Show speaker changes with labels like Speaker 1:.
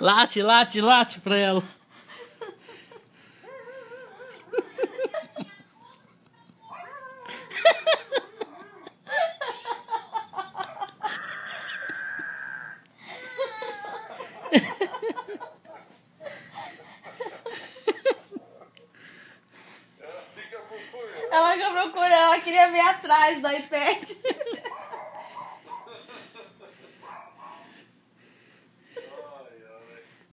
Speaker 1: Late, late, late pra ela.
Speaker 2: Ela que procura, ela queria ver atrás do iPad.